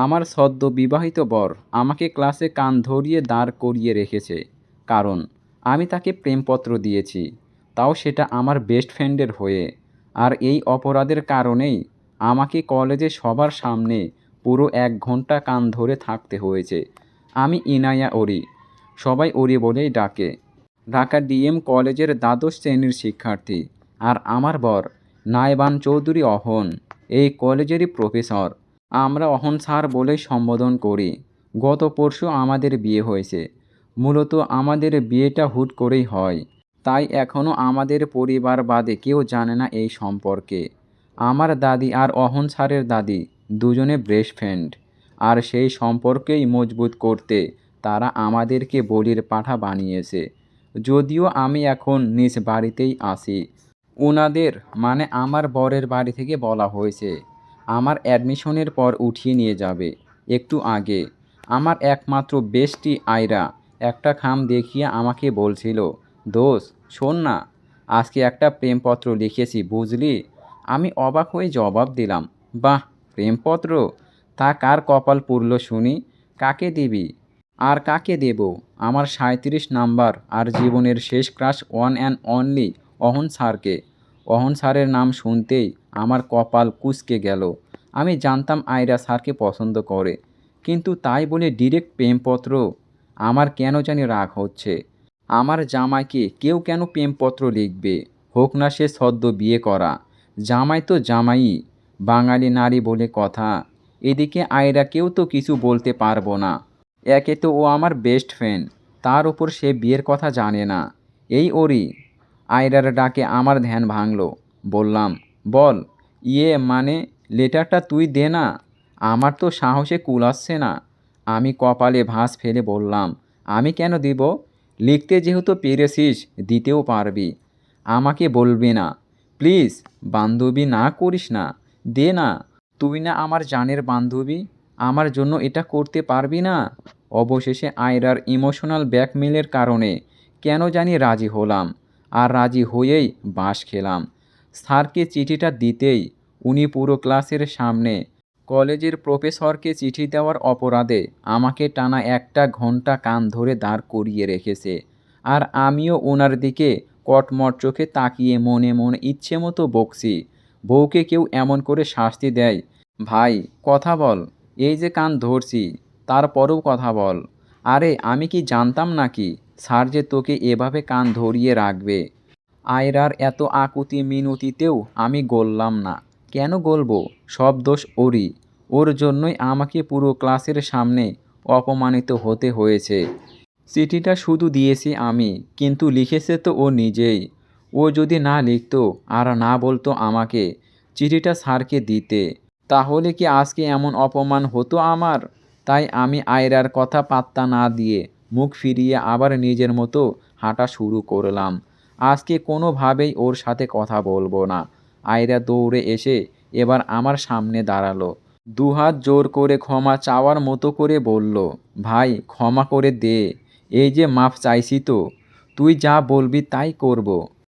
আমার সদ্য বিবাহিত বর আমাকে ক্লাসে কান ধরিয়ে দাঁড় করিয়ে রেখেছে, কারণ আমি তাকে প্রেমপত্র দিয়েছি, তাও সেটা আমার বেস্ট ফ্রেন্ডের হয়ে। আর এই অপরাধের কারণেই আমাকে কলেজে সবার সামনে পুরো 1 ঘন্টা কান ধরে থাকতে হয়েছে। আমি ইনায়া ওরি, সবাই ওরি বলেই ডাকে। ঢাকা ডিএম কলেজের দ্বাদশ শ্রেণীর শিক্ষার্থী। আর আমার বর নাইবান চৌধুরী অহন, এই কলেজেরই প্রফেসর। আমরা অহন স্যার বলেই সম্বোধন করি। গত পরশু আমাদের বিয়ে হয়েছে। মূলত আমাদের বিয়েটা হুট করেই হয়, তাই এখনও আমাদের পরিবার বাদে কেউ জানে না এই সম্পর্কে। আমার দাদি আর অহন স্যারের দাদি দুজনে বেস্ট ফ্রেন্ড, আর সেই সম্পর্কেই মজবুত করতে তারা আমাদেরকে বলির পাঁঠা বানিয়েছে। যদিও আমি এখন নিজ বাড়িতেই আছি। ওনাদের মানে আমার বরের বাড়ি থেকে বলা হয়েছে আমার অ্যাডমিশনের পর উঠিয়ে নিয়ে যাবে। একটু আগে আমার একমাত্র বেস্টি আয়রা একটা খাম দেখিয়ে আমাকে বলছিল, দোষ শোন না, আজকে একটা প্রেমপত্র লিখেছি বুঝলি। আমি অবাক হয়ে জবাব দিলাম, বাহ, প্রেমপত্র? তা কার কপাল পুরল শুনি? কাকে দিবি? আর কাকে দেব? আমার 37 নাম্বার আর জীবনের শেষ ক্রাশ ওয়ান অ্যান্ড অনলি অহন স্যারকে। অহন স্যারের নাম শুনতেই আমার কপাল কুঁচকে গেল। আমি জানতাম আয়রা স্যারকে পছন্দ করে, কিন্তু তাই বলে ডিরেক্ট প্রেমপত্র? আমার কেন জানি রাগ হচ্ছে। আমার জামাইকে কেউ কেন প্রেমপত্র লিখবে? হোক না সে সদ্য বিয়ে করা। জামাই তো জামাইই, বাঙালি নারী বলে কথা। এদিকে আয়রাকেও তো কিছু বলতে পারবো না। একে তো ও আমার বেস্ট ফ্রেন্ড, তার ওপর সে বিয়ের কথা জানে না। এই ওরি। আয়রার ডাকে আমার ধ্যান ভাঙল। বললাম, বল। ইয়ে মানে লেটারটা তুই দে না, আমার তো সাহসে কুলাচ্ছে না। আমি কপালে ভাঁজ ফেলে বললাম, আমি কেন দিব? লিখতে যেহেতু পেরেছিস, দিতেও পারবি। আমাকে বলবি না প্লিজ, বান্ধবী না করিস না, দে না। তুই না আমার জানের বান্ধবী, আমার জন্য এটা করতে পারবি না? অবশেষে আয়রার ইমোশনাল ব্ল্যাকমেলের কারণে কেন জানি রাজি হলাম, আর রাজি হয়েই বাঁশ খেলাম। স্যারকে চিঠিটা দিতেই উনি পুরো ক্লাসের সামনে কলেজের প্রফেসরকে চিঠি দেওয়ার অপরাধে আমাকে টানা 1 ঘন্টা কান ধরে দাঁড় করিয়ে রেখেছে। আর আমিও ওনার দিকে কটমট চোখে তাকিয়ে মনে মনে ইচ্ছে মতো বকছি। বউকে কেউ এমন করে শাস্তি দেয়? ভাই কথা বল, এই যে কান ধরছি, তারপরেও কথা বল। আরে আমি কি জানতাম নাকি স্যার যে তোকে এভাবে কান ধরিয়ে রাখবে? আয়রার এত আকুতি মিনতিতেও আমি গললাম না। কেন গলবো? সব দোষ ওরই। ওর জন্যই আমাকে পুরো ক্লাসের সামনে অপমানিত হতে হয়েছে। চিঠিটা শুধু দিয়েছি আমি, কিন্তু লিখেছে তো ও নিজেই। ও যদি না লিখতো আর না বলতো আমাকে চিঠিটা স্যারকে দিতে, তাহলে কি আজকে এমন অপমান হতো আমার? তাই আমি আয়রার কথা পাত্তা না দিয়ে মুখ ফিরিয়ে আবার নিজের মতো হাঁটা শুরু করলাম। আজকে কোনোভাবেই ওর সাথে কথা বলবো না। আয়রা দৌড়ে এসে এবার আমার সামনে দাঁড়ালো। দুহাত জোর করে ক্ষমা চাওয়ার মতো করে বলল, ভাই ক্ষমা করে দে। এই যে মাফ চাইছি তো, তুই যা বলবি তাই করব।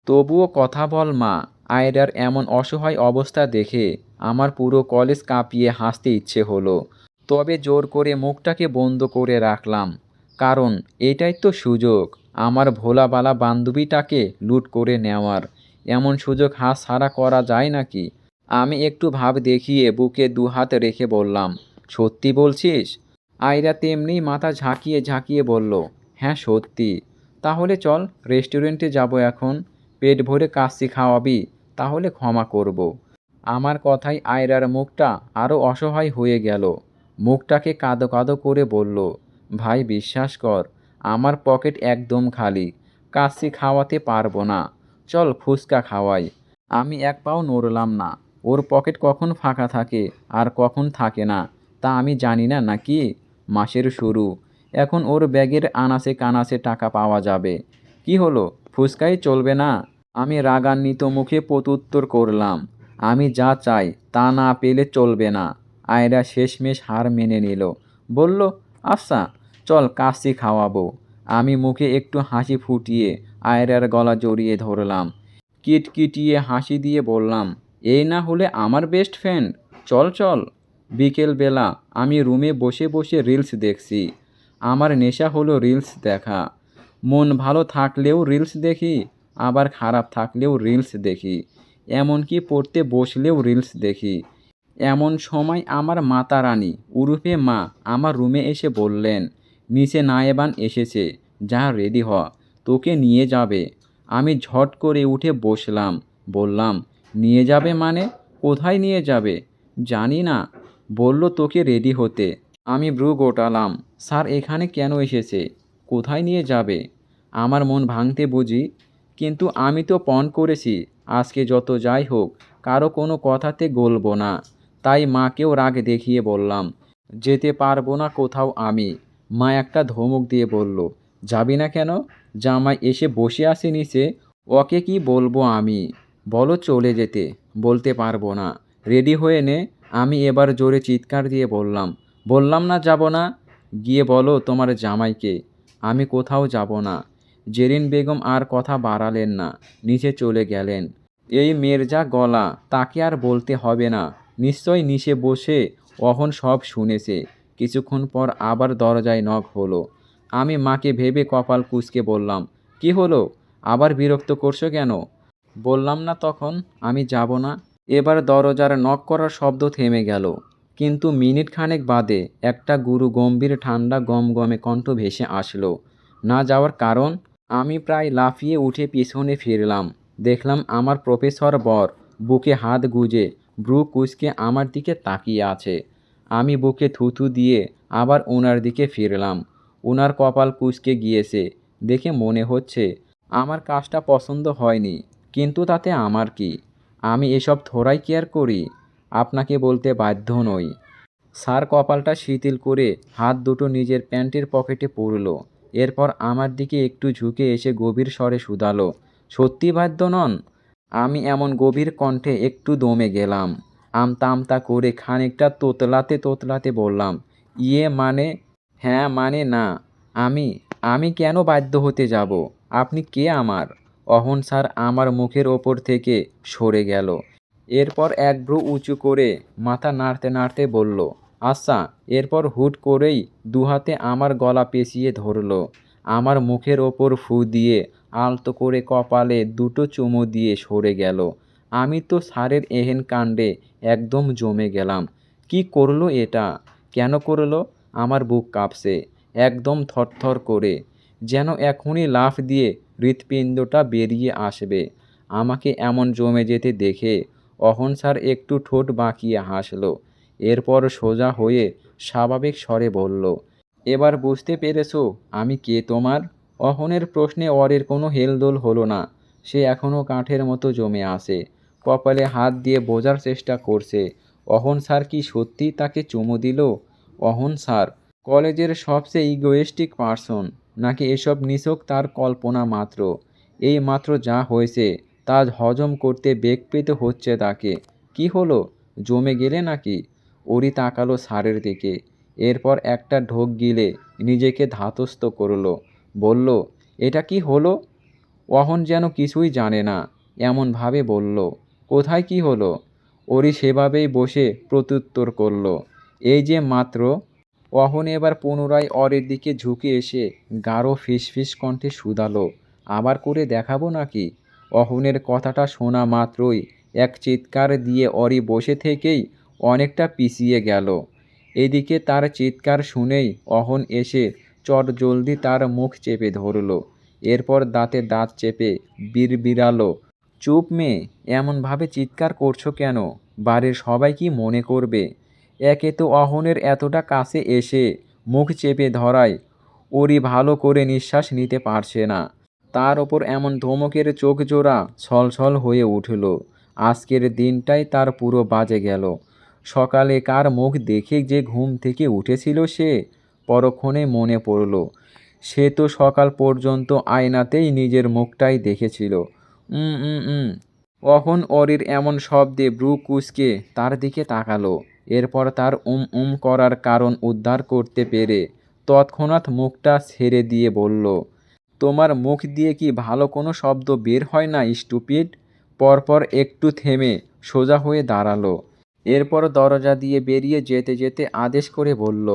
তবুও কথা বল মা। আয়রার এমন অসহায় অবস্থা দেখে আমার পুরো কলেজ কাঁপিয়ে হাসতে ইচ্ছে হলো। তবে জোর করে মুখটাকে বন্ধ করে রাখলাম, কারণ এটাই তো সুযোগ আমার ভোলাবালা বান্ধবীটাকে লুট করে নেওয়ার। এমন সুযোগ হাতছাড়া করা যায় নাকি? আমি একটু ভাব দেখিয়ে বুকে 2 হাত রেখে বললাম, সত্যি বলছিস? আয়রা তেমনি মাথা ঝাঁকিয়ে ঝাঁকিয়ে বলল, হ্যাঁ সত্যি। তাহলে চল রেস্টুরেন্টে যাব এখন, পেট ভরে কাচ্চি খাওয়াবি, তাহলে ক্ষমা করব। আমার কথায় আয়রার মুখটা আরও অসহায় হয়ে গেল। মুখটাকে কাঁদো কাঁদো করে বলল, ভাই বিশ্বাস কর, আমার পকেট একদম খালি, কাচ্চি খাওয়াতে পারবো না। চল ফুচকা খাওয়াই। আমি এক পাও নড়লাম না। ওর পকেট কখন ফাঁকা থাকে আর কখন থাকে না তা আমি জানি না নাকি? মাসের শুরু, এখন ওর ব্যাগের আনাচে কানাচে টাকা পাওয়া যাবে। কি হলো, ফুচকাই চলবে না? আমি রাগান্বিত মুখে প্রত্যুত্তর করলাম, আমি যা চাই তা না পেলে চলবে না। আয়রা শেষমেশ হার মেনে নিল। বলল, আচ্ছা চল কাচ্চি খাওয়াবো। আমি মুখে একটু হাসি ফুটিয়ে আয়রার গলা জড়িয়ে ধরলাম। কিটকিটিয়ে হাসি দিয়ে বললাম, এই না হলে আমার বেস্ট ফ্রেন্ড, চল চল। বিকেলবেলা আমি রুমে বসে বসে রিলস দেখছি। আমার নেশা হলো রিলস দেখা। মন ভালো থাকলেও রিলস দেখি, আবার খারাপ থাকলেও রিলস দেখি। এমনকি পড়তে বসলেও রিলস দেখি। এমন সময় আমার মাতারানী উরুফে মা আমার রুমে এসে বললেন, নিচে নায়েবান এসেছে, যা রেডি হ, তোকে নিয়ে যাবে। আমি ঝট করে উঠে বসলাম। বললাম, নিয়ে যাবে মানে? কোথায় নিয়ে যাবে? জানি না, বলল তোকে রেডি হতে। আমি ভ্রু গোটালাম। স্যার এখানে কেন এসেছে? কোথায় নিয়ে যাবে? আমার মন ভাঙতে বুঝি। কিন্তু আমি তো পণ করেছি আজকে যত যাই হোক কারো কোনো কথাতে গলবো না। তাই মাকেও রাগ দেখিয়ে বললাম, যেতে পারবো না কোথাও আমি। মা একটা ধমক দিয়ে বলল, যাবি না কেন? জামাই এসে বসে আছে নিচে, ওকে কি বলবো আমি? বলো চলে যেতে। বলতে পারবো না। রেডি হয়ে নে। আমি এবার জোরে চিৎকার দিয়ে বললাম, বললাম না যাব না। গিয়ে বলো তোমার জামাইকে আমি কোথাও যাব না। জেরিন বেগম আর কথা বাড়ালেন না, নিচে চলে গেলেন। এই মেয়ের যা গলা, তাকে আর বলতে হবে না। নিশ্চয় নিচে বসে অহন সব শুনেছে। কিছুক্ষণ পর আবার দরজায় নক হলো। আমি মাকে ভেবে কপাল কুঁচকে বললাম, কি হলো? আবার বিরক্ত করছো কেন? বললাম না তখন আমি যাব না। এবার দরজার নক করার শব্দ থেমে গেল। কিন্তু মিনিট খানেক বাদে একটা গুরু গম্ভীর ঠান্ডা গমগমে কণ্ঠ ভেসে আসলো, না যাওয়ার কারণ? আমি প্রায় লাফিয়ে উঠে পিছনে ফিরলাম। দেখলাম আমার প্রফেসর বর বুকে হাত গুজে ভ্রু কুঁচকে আমার দিকে তাকিয়ে আছে। আমি বুকে থুথু দিয়ে আবার ওনার দিকে ফিরলাম। ওনার কপাল কুঁচকে গিয়েছে দেখে মনে হচ্ছে আমার কাজটা পছন্দ হয়নি। কিন্তু তাতে আমার কি? আমি এসব থোড়াই কেয়ার করি। আপনাকে বলতে বাধ্য নই। স্যার কপালটা শিথিল করে হাত দুটো নিজের প্যান্টের পকেটে পুরল। এরপর আমার দিকে একটু ঝুঁকে এসে গভীর স্বরে শুধালো, সত্যি বাধ্য নন? আমি এমন গভীর কণ্ঠে একটু দমে গেলাম। আমতা আমতা করে খানিকটা তোতলাতে তোতলাতে বললাম, ইয়ে মানে? হ্যাঁ মানে না। আমি আমি কেন বাধ্য হতে যাব? আপনি কে আমার? অহন স্যার আমার মুখের ওপর থেকে সরে গেল। এরপর এক ভ্রু উঁচু করে মাথা নাড়তে নাড়তে বলল, আচ্ছা। এরপর হুট করেই দুহাতে আমার গলা পেঁচিয়ে ধরল। আমার মুখের ওপর ফু দিয়ে আলতো করে কপালে দুটো চুমু দিয়ে সরে গেল। আমি তো স্যারের এহেন কাণ্ডে একদম জমে গেলাম। কি করলো এটা? কেন করলো? আমার বুক কাঁপছে একদম থরথর করে, যেন এখনই লাফ দিয়ে হৃৎপিণ্ডটা বেরিয়ে আসবে। আমাকে এমন জমে যেতে দেখে অহন স্যার একটু ঠোঁট বাঁকিয়ে হাসল। এরপর সোজা হয়ে স্বাভাবিক স্বরে বলল, এবার বুঝতে পেরেছো আমি কে তোমার? অহনের প্রশ্নে অরের কোনো হেলদোল হলো না। সে এখনও কাঠের মতো জমে আছে। কপালে হাত দিয়ে বোঝার চেষ্টা করছে অহন স্যার কি সত্যি তাকে চুমু দিল। অহন স্যার কলেজের সবচেয়ে ইগোয়েস্টিক পার্সন, নাকি এসব নিছক তার কল্পনা মাত্র? এই মাত্র যা হয়েছে তা হজম করতে বেগ পেতে হচ্ছে তাকে। কি হলো? জমে গেলে নাকি? ওরি তাকালো স্যারের দিকে। এরপর একটা ঢোক গিলে নিজেকে ধাতস্থ করলো। বলল, এটা কি হলো? অহন যেন কিছুই জানে না এমনভাবে বলল, কোথায় কি হলো? ওরি সেভাবেই বসে প্রত্যুত্তর করল, এই যে মাত্র। অহন এবার পুনরায় অরের দিকে ঝুঁকে এসে গাঢ় ফিসফিস কণ্ঠে শুধালো, আবার করে দেখাবো নাকি? অহনের কথাটা শোনা মাত্রই এক চিৎকার দিয়ে অরি বসে থেকেই অনেকটা পিছিয়ে গেল। এদিকে তার চিৎকার শুনেই অহন এসে চটজলদি তার মুখ চেপে ধরল। এরপর দাঁতে দাঁত চেপে বিড়বিড়ালো, চুপ মেয়ে, এমনভাবে চিৎকার করছো কেন? বাড়ির সবাই কি মনে করবে? একে তো অহনের এতটা কাছে এসে মুখ চেপে ধরায় ওরই ভালো করে নিঃশ্বাস নিতে পারছে না। তার ওপর এমন ধমকের চোখজোড়া ছলছল হয়ে উঠল। আজকের দিনটাই তার পুরো বাজে গেল। সকালে কার মুখ দেখে যে ঘুম থেকে উঠেছিল সে, পরক্ষণে মনে পড়ল। সে তো সকাল পর্যন্ত আয়নাতেই নিজের মুখটাই দেখেছিল। উম উম উম অহন অরির এমন শব্দে ব্রু কুঁচকে তার দিকে তাকালো। এরপর তার করার কারণ উদ্ধার করতে পেরে তৎক্ষণাৎ মুখটা ছেড়ে দিয়ে বলল, তোমার মুখ দিয়ে কি ভালো কোনো শব্দ বের হয় না স্টুপিড? পরপর একটু থেমে সোজা হয়ে দাঁড়ালো। এরপর দরজা দিয়ে বেরিয়ে যেতে যেতে আদেশ করে বলল,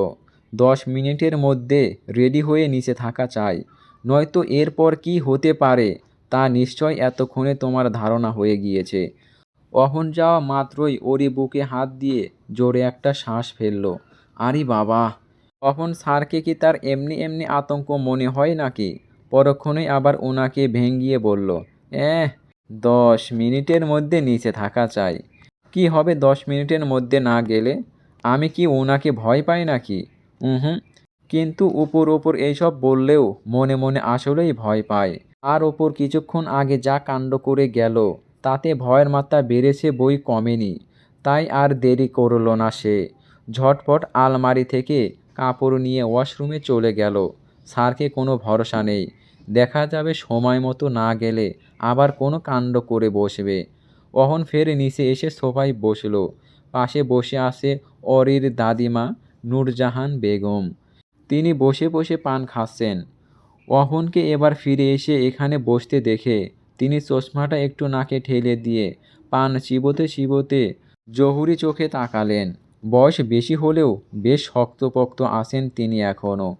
10 মিনিটের মধ্যে রেডি হয়ে নিচে থাকা চাই, নয়তো এরপর কি হতে পারে তা নিশ্চয় এতক্ষণে তোমার ধারণা হয়ে গিয়েছে। অহন যাওয়া মাত্রই ওরই বুকে হাত দিয়ে জোরে একটা শ্বাস ফেলল। আরে বাবা! অহন স্যারকে কি তার এমনি এমনি আতঙ্ক মনে হয় নাকি? পরক্ষণেই আবার ওনাকে ভেঙিয়ে বলল, এহ, 10 মিনিটের মধ্যে নিচে থাকা চাই। কি হবে 10 মিনিটের মধ্যে না গেলে? আমি কি ওনাকে ভয় পাই নাকি? হুম। কিন্তু ওপর ওপর এইসব বললেও মনে মনে আসলেই ভয় পায়। আর ওপর কিছুক্ষণ আগে যা কাণ্ড করে গেল তাতে ভয়ের মাত্রা বেড়েছে বই কমেনি। তাই আর দেরি করল না সে। ঝটপট আলমারি থেকে কাপড় নিয়ে ওয়াশরুমে চলে গেল। স্যারকে কোনো ভরসা নেই। দেখা যাবে সময় মতো না গেলে আবার কোনো কাণ্ড করে বসবে। অহন ফের নিচে এসে সোফায় বসল। পাশে বসে আছে অরির দাদিমা নূরজাহান বেগম। তিনি বসে বসে পান খাচ্ছেন। অহনকে এবার ফিরে এসে এখানে বসতে দেখে তিনি চশমাটা একটু নাকে ঠেলে দিয়ে পান চিবোতে চিবোতে জহুরি চোখে তাকালেন। বয়স বেশি হলেও বেশ শক্তপোক্ত আছেন তিনি এখনও।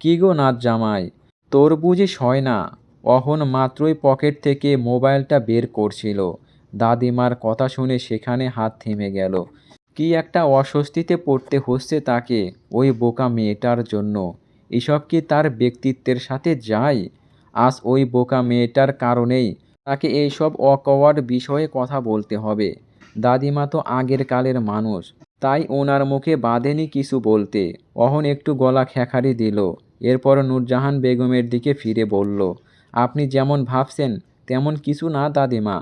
কি গো নাথ জামাই, তোর বুঝি সয় না? অহন মাত্রই পকেট থেকে মোবাইলটা বের করছিল। দাদিমার কথা শুনে সেখানে হাত থেমে গেল। কি একটা অস্বস্তিতে পড়তে হচ্ছে তাকে ওই বোকা মেয়েটার জন্য। এসব কি তার ব্যক্তিত্বের সাথে যায়? আজ ওই বোকা মেয়েটার কারণেই তাকে এইসব অকওয়ার্ড বিষয়ে কথা বলতে হবে। দাদিমা তো আগের কালের মানুষ, তাই ওনার মুখে বাধেনি কিছু বলতে। অহন একটু গলা খেঁখারি দিল। এরপর নূরজাহান বেগমের দিকে ফিরে বলল, আপনি যেমন ভাবছেন তেমন কিছু না দাদিমা।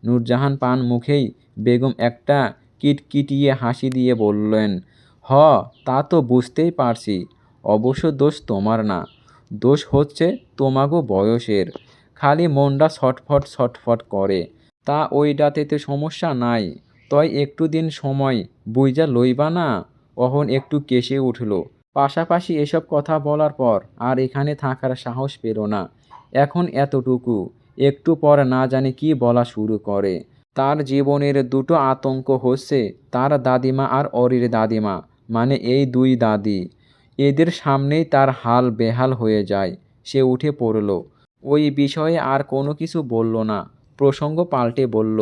নূরজাহান পান মুখেই বেগম একটা কিটকিটিয়ে হাসি দিয়ে বললেন, হ, তা তো বুঝতেই পারছি। অবশ্য দোষ তোমার না, দোষ হচ্ছে তোমাগো বয়সের। খালি মনটা ছটফট ছটফট করে। তা ওইটাতে তো সমস্যা নাই, তয় একটু দিন সময় বুইজা লইবা না? অহন একটু কেশে উঠল। পাশাপাশি এসব কথা বলার পর আর এখানে থাকার সাহস পেল না। এখন এতটুকু, একটু পর না জানি কি বলা শুরু করে। তার জীবনের দুটো আতঙ্ক হচ্ছে তার দাদিমা আর অরির দাদিমা, মানে এই দুই দাদি। এদের সামনেই তার হাল বেহাল হয়ে যায়। সে উঠে পড়ল। ওই বিষয়ে আর কোনো কিছু বলল না। প্রসঙ্গ পাল্টে বলল,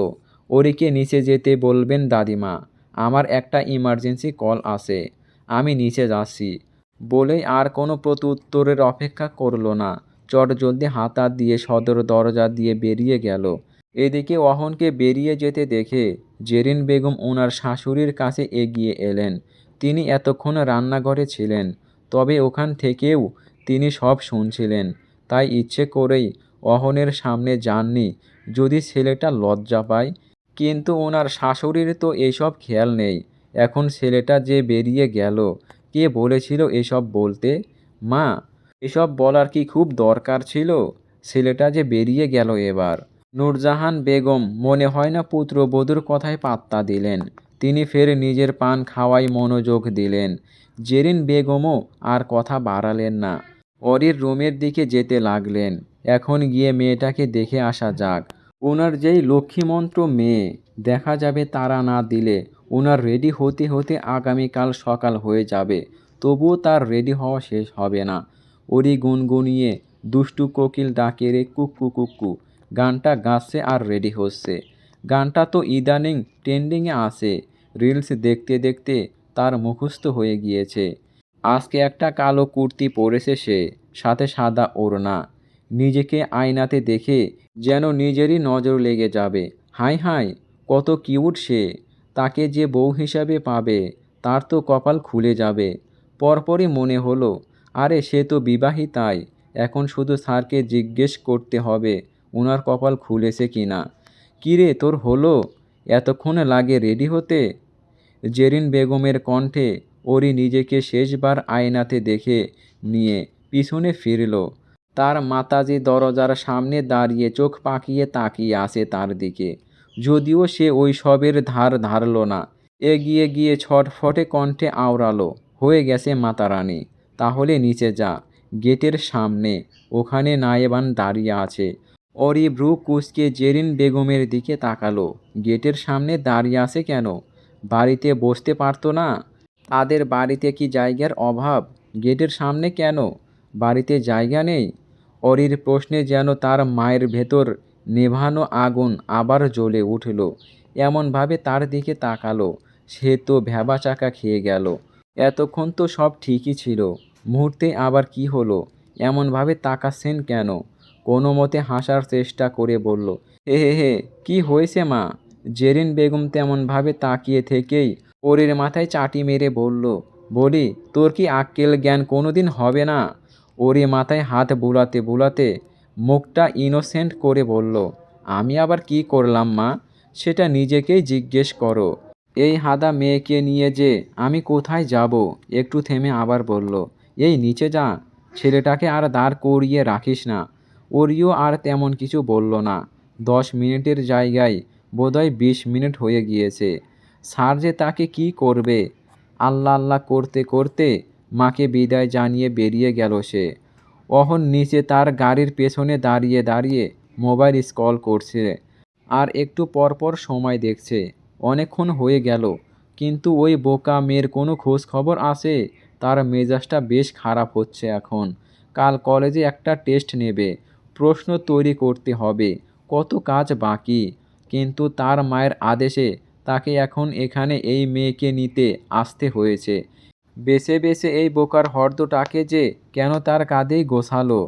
ওরিকে নিচে যেতে বলবেন দাদিমা, আমার একটা ইমার্জেন্সি কল আছে, আমি নিচে যাচ্ছি। বলেই আর কোনো প্রত্যুত্তরের অপেক্ষা করল না। চটজলদি হাতা দিয়ে সদর দরজা দিয়ে বেরিয়ে গেল। এদিকে অহনকে বেরিয়ে যেতে দেখে জেরিন বেগম ওনার শাশুড়ির কাছে এগিয়ে এলেন। তিনি এতক্ষণ রান্নাঘরে ছিলেন, তবে ওখান থেকেও তিনি সব শুনছিলেন। তাই ইচ্ছে করেই অহনের সামনে যাননি, যদি ছেলেটা লজ্জা পায়। কিন্তু ওনার শাশুড়ির তো এইসব খেয়াল নেই। এখন ছেলেটা যে বেরিয়ে গেল, কে বলেছিল এসব বলতে? মা, এসব বলার কি খুব দরকার ছিল? ছেলেটা যে বেরিয়ে গেল এবার। নূরজাহান বেগম মনে হয় না পুত্রবধূর কথায় পাত্তা দিলেন। তিনি ফের নিজের পান খাওয়ায় মনোযোগ দিলেন। জেরিন বেগমও আর কথা বাড়ালেন না। অরির রুমের দিকে যেতে লাগলেন। এখন গিয়ে মেয়েটাকে দেখে আসা যাক। ওনার যেই লক্ষ্মীমন্ত্র মেয়ে, দেখা যাবে তারা না দিলে ওনার রেডি হতে হতে আগামীকাল সকাল হয়ে যাবে, তবুও তার রেডি হওয়া শেষ হবে না। ওরি গুনগুনিয়ে দুষ্টু কোকিল ডাকে রে কুক্কু কুক্কু গানটা গাচ্ছে আর রেডি হচ্ছে। গানটা তো ইদানিং ট্রেন্ডিংয়ে আছে। রিলস দেখতে দেখতে তার মুখস্থ হয়ে গিয়েছে। আজকে একটা কালো কুর্তি পরেছে সে, সাথে সাদা ওড়না। নিজেকে আয়নাতে দেখে যেন নিজেরই নজর লেগে যাবে। হায় হায়, কত কিউট সে! তাকে যে বউ হিসাবে পাবে তার তো কপাল খুলে যাবে। পরপরই মনে হলো, আরে সে তো বিবাহিতাই। এখন শুধু স্যারকে জিজ্ঞেস করতে হবে ওনার কপাল খুলেছে কি না। কী রে, তোর হলো? এতক্ষণ লাগে রেডি হতে? জেরিন বেগমের কণ্ঠে ওরি নিজেকে শেষবার আয়নাতে দেখে নিয়ে পিছনে ফিরল। তার মাতাজি দরজার সামনে দাঁড়িয়ে চোখ পাকিয়ে তাকিয়ে আছে তার দিকে। যদিও সে ওই সবের ধার ধারল না। এগিয়ে গিয়ে ছটফটে কণ্ঠে আওড়ালো, হয়ে গেছে মাতারানী, তাহলে নিচে যা, গেটের সামনে, ওখানে নায়েবান দাঁড়িয়ে আছে। অরি ভ্রু কুঁচকে জেরিন বেগমের দিকে তাকালো। গেটের সামনে দাঁড়িয়ে আছে কেন? বাড়িতে বসতে পারতো না? তাদের বাড়িতে কি জায়গার অভাব? গেটের সামনে কেন? বাড়িতে জায়গা নেই? অরির প্রশ্নে যেন তার মায়ের ভেতর নেভানো আগুন আবার জ্বলে উঠল। এমনভাবে তার দিকে তাকালো, সে তো ভ্যাবাচ্যাকা খেয়ে গেল। এতক্ষণ তো সব ঠিকই ছিল, মুহূর্তে আবার কি হলো? এমনভাবে তাকাচ্ছেন কেন? কোনো মতে হাসার চেষ্টা করে বলল, হে হে হে, কি হয়েছে মা? জেরিন বেগম তেমনভাবে তাকিয়ে থেকেই ওরের মাথায় চাটি মেরে বলল, বলি তোর কি আক্কেল জ্ঞান কোনোদিন হবে না? ওরে মাথায় হাত বুলাতে বুলাতে মুখটা ইনোসেন্ট করে বলল, আমি আবার কি করলাম মা? সেটা নিজেকেই জিজ্ঞেস করো। এই হাদা মেয়েকে নিয়ে যে আমি কোথায় যাব? একটু থেমে আবার বলল, এই নিচে যা, ছেলেটাকে আর দাঁড় করিয়ে রাখিস না। ওরিও আর তেমন কিছু বলল না। 10 মিনিটের জায়গায় বোধহয় 20 মিনিট হয়ে গিয়েছে। স্যার যে তাকে কি করবে? আল্লাহ আল্লাহ করতে করতে মাকে বিদায় জানিয়ে বেরিয়ে গেল সে। অহন নিচে তার গাড়ির পেছনে দাঁড়িয়ে দাঁড়িয়ে মোবাইল স্ক্রল করছে আর একটু পর পর সময় দেখছে। অনেকক্ষণ হয়ে গেল, কিন্তু ওই বোকা মেয়ের কোনো খোঁজ খবর আছে? তার মেজাজটা বেশ খারাপ হচ্ছে এখন। কাল কলেজে একটা টেস্ট নেবে, প্রশ্ন তৈরি করতে হবে, কত কাজ বাকি। কিন্তু তার মায়ের আদেশে তাকে এখন এখানে এই মেয়েকে নিতে আসতে হয়েছে। বেছে বেছে এই বোকার হর্দটাকে যে কেন তার কাঁধেই গোছালো।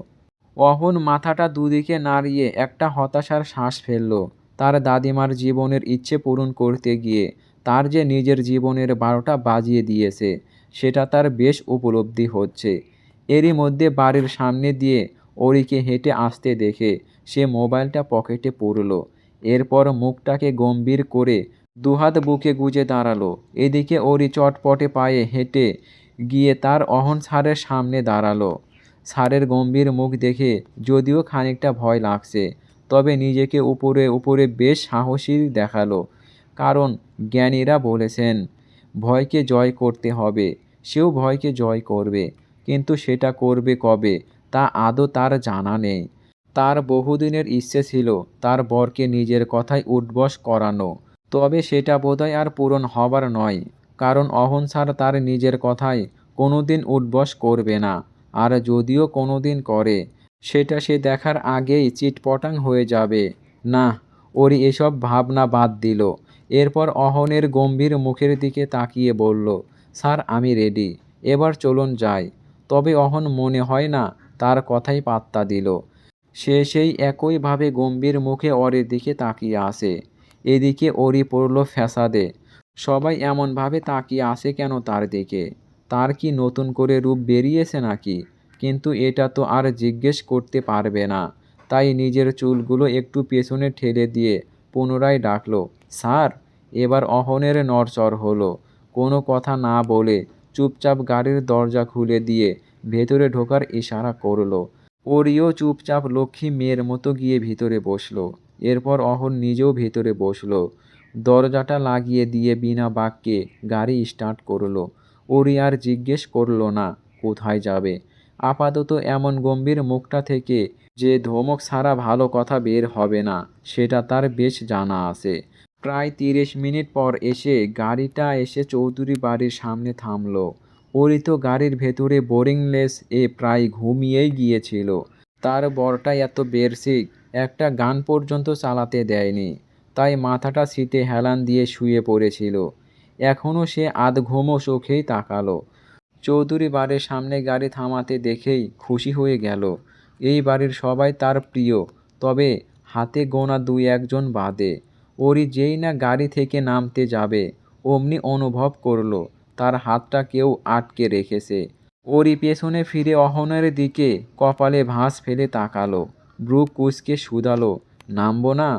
অহন মাথাটা দুদিকে নাড়িয়ে একটা হতাশার শ্বাস ফেলল। তার দাদিমার জীবনের ইচ্ছে পূরণ করতে গিয়ে তার যে নিজের জীবনের 12টা বাজিয়ে দিয়েছে, সেটা তার বেশ উপলব্ধি হচ্ছে। এরই মধ্যে বাড়ির সামনে দিয়ে অরিকে হেঁটে আসতে দেখে সে মোবাইলটা পকেটে পুরল। এরপর মুখটাকে গম্ভীর করে দুহাত বুকে গুজে দাঁড়ালো। এদিকে অরি চটপটে পায়ে হেঁটে গিয়ে তার অহন স্যারের সামনে দাঁড়ালো। স্যারের গম্ভীর মুখ দেখে যদিও খানিকটা ভয় লাগছে, তবে নিজেকে উপরে উপরে বেশ সাহসী দেখালো। কারণ জ্ঞানীরা বলেছেন, ভয়কে জয় করতে হবে। সেও ভয়কে জয় করবে, কিন্তু সেটা করবে কবে তা আদৌ তার জানা নেই। তার বহুদিনের ইচ্ছে ছিল তার বরকে নিজের কথায় উঠবস করানো, তবে সেটা বোধহয় আর পূরণ হবার নয়। কারণ অহন স্যার তার নিজের কথায় কোনোদিন উঠবস করবে না। আর যদিও কোনোদিন করে, সেটা সে দেখার আগেই চিটপটাং হয়ে যাবে। না, ওরই এসব ভাবনা বাদ দিল। এরপর অহনের গম্ভীর মুখের দিকে তাকিয়ে বলল, স্যার আমি রেডি, এবার চলুন যাই। তবে অহন মনে হয় না তার কথাই পাত্তা দিল। সে সেই একইভাবে গম্ভীর মুখে অরির দিকে তাকিয়ে আসে। এদিকে অরি পড়ল ফ্যাসাদে। সবাই এমনভাবে তাকিয়ে আসে কেন তার দিকে? তার কি নতুন করে রূপ বেরিয়েছে নাকি? কিন্তু এটা তো আর জিজ্ঞেস করতে পারবে না। তাই নিজের চুলগুলো একটু পেছনে ঠেলে দিয়ে পুনরায় ডাকল, স্যার। এবার অহনের নড়চড় হলো। কোনো কথা না বলে চুপচাপ গাড়ির দরজা খুলে দিয়ে ভেতরে ঢোকার ইশারা করলো। ওরিও চুপচাপ লক্ষ্মী মেয়ের মতো গিয়ে ভিতরে বসলো। এরপর অহন নিজেও ভেতরে বসলো। দরজাটা লাগিয়ে দিয়ে বিনা বাক্যে গাড়ি স্টার্ট করলো। ওরি আর জিজ্ঞেস করলো না কোথায় যাবে। আপাতত এমন গম্ভীর মুখটা থেকে যে ধমক ছাড়া ভালো কথা বের হবে না, সেটা তার বেশ জানা আছে। প্রায় 30 মিনিট পর এসে গাড়িটা এসে চৌধুরী বাড়ির সামনে থামলো। ওরি তো গাড়ির ভেতরে বোরিংলেস এ প্রায় ঘুমিয়েই গিয়েছিল। তার বরটা এত বেরসিক, একটা গান পর্যন্ত চালাতে দেয়নি। তাই মাথাটা সিটে হেলান দিয়ে শুয়ে পড়েছিল। এখনও সে আধঘুমো চোখেই তাকালো। চৌধুরী বাড়ির সামনে গাড়ি থামাতে দেখেই খুশি হয়ে গেল। এই বাড়ির সবাই তার প্রিয়, তবে হাতে গোনা 2-1 জন বাদে। ওরি যেই না গাড়ি থেকে নামতে যাবে, অমনি অনুভব করলো তার হাতটা কেউ আটকে রেখেছে। ওরি পেছনে ফিরে অহনের দিকে কপালে ভাঁজ ফেলে তাকালো। ব্রু কুঁচকে শুধালো, নামবো না?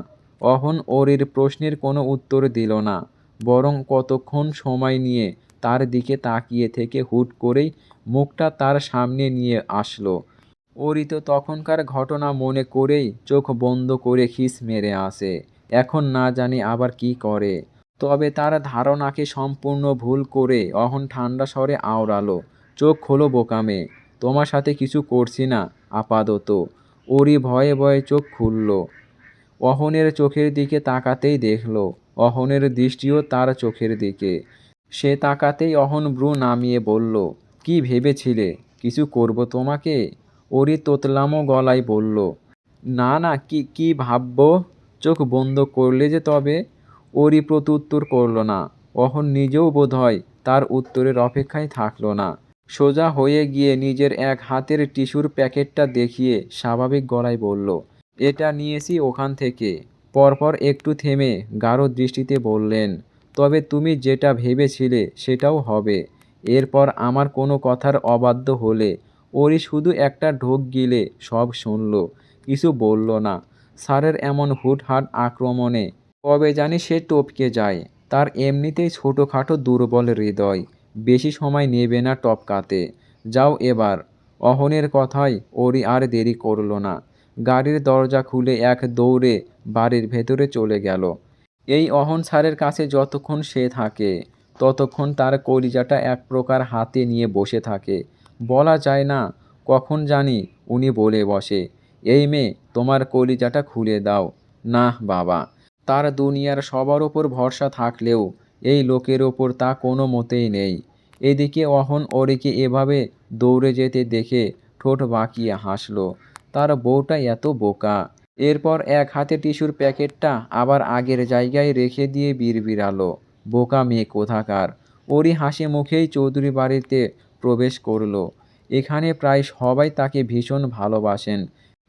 অহন ওরির প্রশ্নের কোনো উত্তর দিল না, বরং কতক্ষণ সময় নিয়ে তার দিকে তাকিয়ে থেকে হুট করেই মুখটা তার সামনে নিয়ে আসলো। ওরি তো তখনকার ঘটনা মনে করেই চোখ বন্ধ করে খিস মেরে আসে। এখন না জানি আবার কি করে। তবে তার ধারণাকে সম্পূর্ণ ভুল করে অহন ঠান্ডা স্বরে আওড়ালো, চোখ খোলো বোকা মেয়ে, তোমার সাথে কিছু করছি না আপাতত। ওরি ভয়ে ভয়ে চোখ খুলল। অহনের চোখের দিকে তাকাতেই দেখল অহনের দৃষ্টিও তার চোখের দিকে। সে তাকাতেই অহন ভ্রু নামিয়ে বলল, কি ভেবেছিলে কিছু করব তোমাকে? ওরই তোতলামো গলায় বলল, না না, কি কি ভাববো? চোখ বন্ধ করলে যে তবে? ওরই প্রত্যুত্তর করল না। অহন নিজেও বোধহয় তার উত্তরের অপেক্ষায় থাকল না। সোজা হয়ে গিয়ে নিজের এক হাতের টিস্যুর প্যাকেটটা দেখিয়ে স্বাভাবিক গলায় বলল, এটা নিয়েছি ওখান থেকে। পরপর একটু থেমে গাঢ় দৃষ্টিতে বললেন, তবে তুমি যেটা ভেবেছিলে সেটাও হবে। এরপর আমার কোনো কথার অবাধ্য হলে ওরই শুধু একটা ঢোক গিলে সব শুনল, কিছু বলল না। স্যারের এমন হুটহাট আক্রমণে কবে জানি সে টপকে যায়। তার এমনিতেই ছোটোখাটো দুর্বল হৃদয়, বেশি সময় নেবে না টপকাতে। যাও এবার। অহনের কথায় ওরই আর দেরি করল না। গাড়ির দরজা খুলে এক দৌড়ে বাড়ির ভেতরে চলে গেল। এই অহন স্যারের কাছে যতক্ষণ সে থাকে ততক্ষণ তার কলিজাটা এক প্রকার হাতে নিয়ে বসে থাকে। বলা যায় না কখন জানি উনি বলে বসে, এই মেয়ে তোমার কলিজাটা খুলে দাও। না বাবা, তার দুনিয়ার সবার ওপর ভরসা থাকলেও এই লোকের ওপর তা কোনো মতেই নেই। এদিকে অহন ওরিকে এভাবে দৌড়ে যেতে দেখে ঠোঁট বাঁকিয়ে হাসল। তার বউটা এত বোকা। এরপর এক হাতে টিস্যুর প্যাকেটটা আবার আগের জায়গায় রেখে দিয়ে বিড়বিড়ালো, বোকা মেয়ে কোথাকার। ওরই হাসি মুখেই চৌধুরী বাড়িতে প্রবেশ করলো। এখানে প্রায় সবাই তাকে ভীষণ ভালোবাসেন,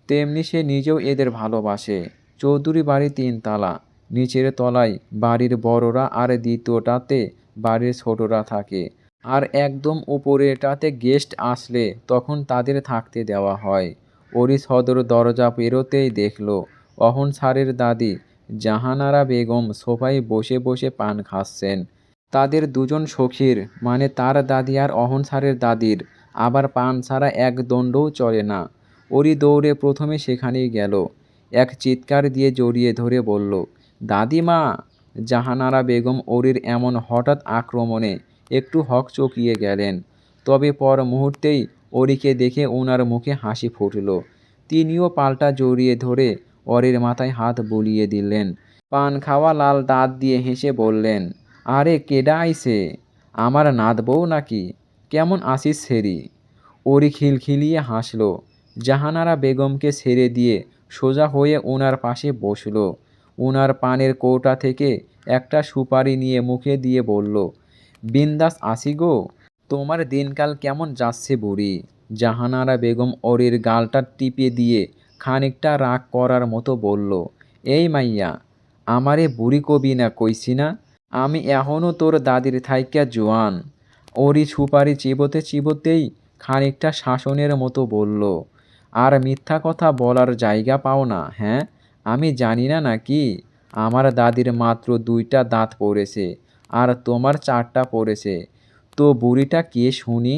তেমনি সে নিজেও এদের ভালোবাসে। চৌধুরী বাড়ি 3 তালা। নিচের তলায় বাড়ির বড়রা আর দ্বিতীয়টাতে বাড়ির ছোটরা থাকে। আর একদম উপরেটাতে গেস্ট আসলে তখন তাদের থাকতে দেওয়া হয়। ওরই সদর দরজা পেরোতেই দেখল অহন স্যারের দাদি জাহানারা বেগম সোফায় বসে বসে পান খাচ্ছেন। তাদের দুজন সখীর মানে তার দাদি আর অহন স্যারের দাদির আবার পান ছাড়া এক দণ্ডও চলে না। ওরই দৌড়ে প্রথমে সেখানেই গেল। এক চিৎকার দিয়ে জড়িয়ে ধরে বলল, দাদিমা! জাহানারা বেগম ওরির এমন হঠাৎ আক্রমণে একটু হকচকিয়ে গেলেন। তবে পর মুহূর্তেই ওরিকে দেখে ওনার মুখে হাসি ফুটল। তিনিও পাল্টা জড়িয়ে ধরে অরির মাথায় হাত বুলিয়ে দিলেন। পান খাওয়া লাল দাঁত দিয়ে হেসে বললেন, আরে কেডা আইছে? আমার নাত বউ নাকি? কেমন আছিস ছেড়ি? ওরি খিলখিলিয়ে হাসল। জাহানারা বেগমকে ছেড়ে দিয়ে সোজা হয়ে ওনার পাশে বসল। ওনার পানের কৌটা থেকে একটা সুপারি নিয়ে মুখে দিয়ে বলল, বিন্দাস আছি গো। তোমার দিনকাল কেমন যাচ্ছে বুড়ি? জাহানারা বেগম ওরির গালটা টিপে দিয়ে খানিকটা রাগ করার মতো বলল, এই মাইয়া, আমারে বুড়ি কবি না কইছি না? আমি এখনও তোর দাদির থাইক্যা জোয়ান। ওরই সুপারি চিবোতে চিবোতেই খানিকটা শাসনের মতো বলল, আর মিথ্যা কথা বলার জায়গা পাও না, হ্যাঁ? আমি জানি না নাকি আমার দাদির মাত্র 2টা দাঁত পড়েছে আর তোমার 4টা পড়েছে? তো বুড়িটা কে শুনি?